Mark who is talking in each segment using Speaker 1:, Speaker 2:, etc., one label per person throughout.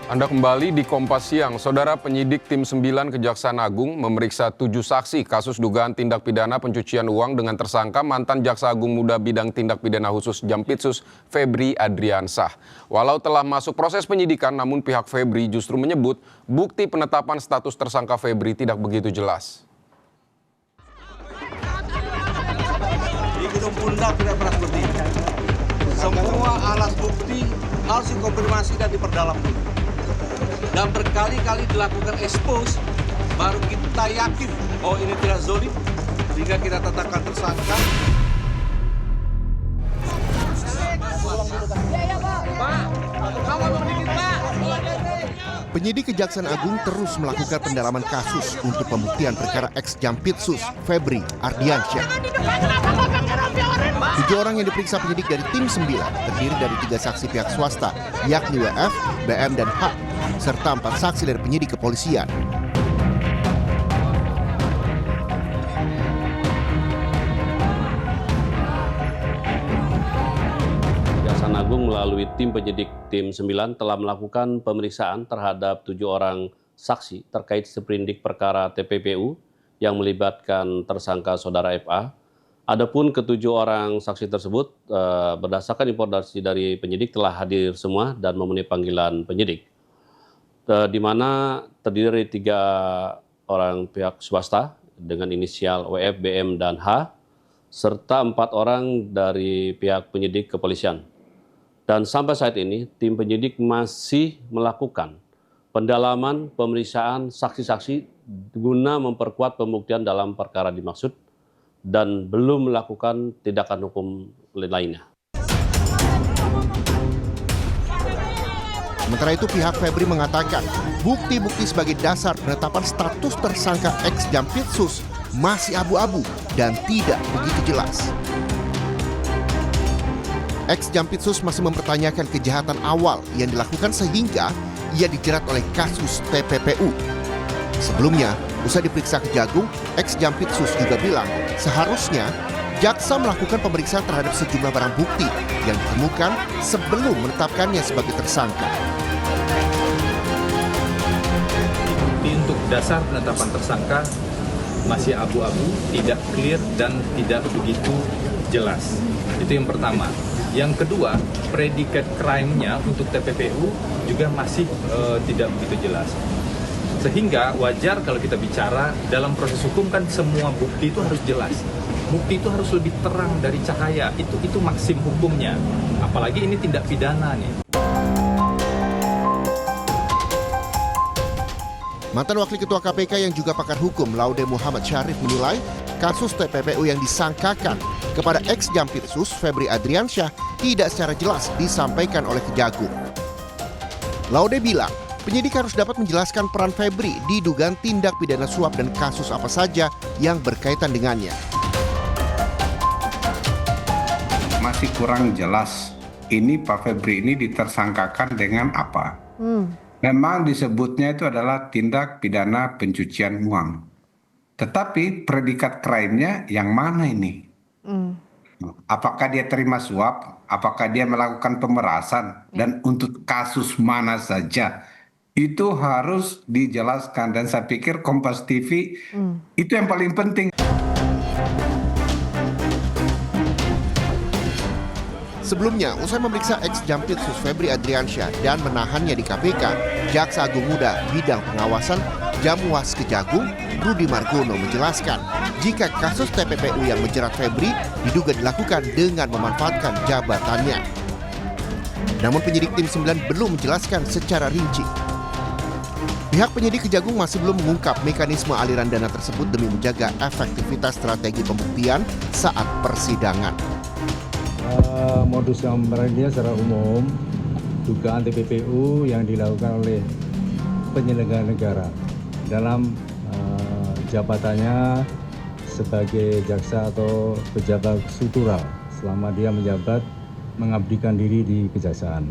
Speaker 1: Anda kembali di Kompas Siang. Saudara, penyidik Tim 9 Kejaksaan Agung memeriksa 7 saksi kasus dugaan tindak pidana pencucian uang dengan tersangka mantan Jaksa Agung Muda Bidang Tindak Pidana Khusus Jampitsus Febri Adriansah. Walau telah masuk proses penyidikan, namun pihak Febri justru menyebut bukti penetapan status tersangka Febri tidak begitu jelas.
Speaker 2: Di gedung Bunda tidak pernah seperti ini. Semua alat bukti harus dikonfirmasi dan diperdalam dulu. Dan berkali-kali dilakukan expose, baru kita yakin oh ini tidak zolim, sehingga kita tetapkan tersangka.
Speaker 3: Penyidik Kejaksaan Agung terus melakukan pendalaman kasus untuk pembuktian perkara ex-Jampitsus Febri Ardiansyah. 7 orang yang diperiksa penyidik dari Tim 9 terdiri dari 3 saksi pihak swasta, yakni WF, BM, dan H, serta 4 saksi dari penyidik kepolisian.
Speaker 4: Kejaksaan Agung melalui tim penyidik Tim 9 telah melakukan pemeriksaan terhadap 7 orang saksi terkait seprindik perkara TPPU yang melibatkan tersangka saudara FA. Adapun ke-7 orang saksi tersebut berdasarkan informasi dari penyidik telah hadir semua dan memenuhi panggilan penyidik. Di mana terdiri dari 3 orang pihak swasta dengan inisial WF, BM, dan H, serta 4 orang dari pihak penyidik kepolisian. Dan sampai saat ini, tim penyidik masih melakukan pendalaman pemeriksaan saksi-saksi guna memperkuat pembuktian dalam perkara dimaksud dan belum melakukan tindakan hukum lainnya.
Speaker 3: Sementara itu pihak Febri mengatakan bukti-bukti sebagai dasar penetapan status tersangka ex-Jampitsus masih abu-abu dan tidak begitu jelas. Ex-Jampitsus masih mempertanyakan kejahatan awal yang dilakukan sehingga ia dijerat oleh kasus TPPU. Sebelumnya, usai diperiksa Kejagung, ex-Jampitsus juga bilang seharusnya jaksa melakukan pemeriksaan terhadap sejumlah barang bukti yang ditemukan sebelum menetapkannya sebagai tersangka.
Speaker 5: Bukti untuk dasar penetapan tersangka masih abu-abu, tidak clear dan tidak begitu jelas. Itu yang pertama. Yang kedua, predikat crime-nya untuk TPPU juga masih tidak begitu jelas. Sehingga wajar kalau kita bicara dalam proses hukum kan semua bukti itu harus jelas. Bukti itu harus lebih terang dari cahaya. Itu maksim hukumnya. Apalagi ini tindak pidana nih.
Speaker 3: Mantan Wakil Ketua KPK yang juga pakar hukum Laude Muhammad Syarif menilai kasus TPPU yang disangkakan kepada ex-Jampitsus Febri Adriansyah tidak secara jelas disampaikan oleh Kejagung. Laude bilang, penyidik harus dapat menjelaskan peran Febri di dugaan tindak pidana suap dan kasus apa saja yang berkaitan dengannya.
Speaker 6: Masih kurang jelas ini Pak Febri ini ditersangkakan dengan apa. Memang disebutnya itu adalah tindak pidana pencucian uang. Tetapi predikat crime-nya yang mana ini? Apakah dia terima suap? Apakah dia melakukan pemerasan? Dan untuk kasus mana saja? Itu harus dijelaskan. Dan saya pikir Kompas TV itu yang paling penting.
Speaker 3: Sebelumnya, usai memeriksa ex-Jampitsus Febri Adriansyah dan menahannya di KPK, Jaksa Agung Muda Bidang Pengawasan Jamwas Kejagung, Rudi Margono menjelaskan jika kasus TPPU yang menjerat Febri diduga dilakukan dengan memanfaatkan jabatannya. Namun penyidik Tim 9 belum menjelaskan secara rinci. Pihak penyidik Kejagung masih belum mengungkap mekanisme aliran dana tersebut demi menjaga efektivitas strategi pembuktian saat persidangan.
Speaker 7: Modus yang beredar secara umum, dugaan TPPU yang dilakukan oleh penyelenggara negara dalam jabatannya sebagai jaksa atau pejabat struktural selama dia menjabat mengabdikan diri di kejaksaan.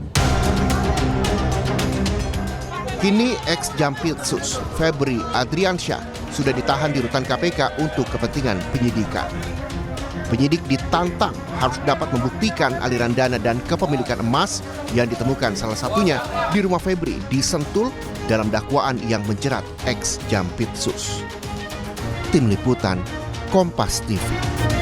Speaker 3: Kini ex-Jampitsus Febri Adriansyah sudah ditahan di rutan KPK untuk kepentingan penyidikan. Penyidik ditantang harus dapat membuktikan aliran dana dan kepemilikan emas yang ditemukan salah satunya di rumah Febri di Sentul dalam dakwaan yang menjerat ex Jampitsus. Tim Liputan, Kompas TV.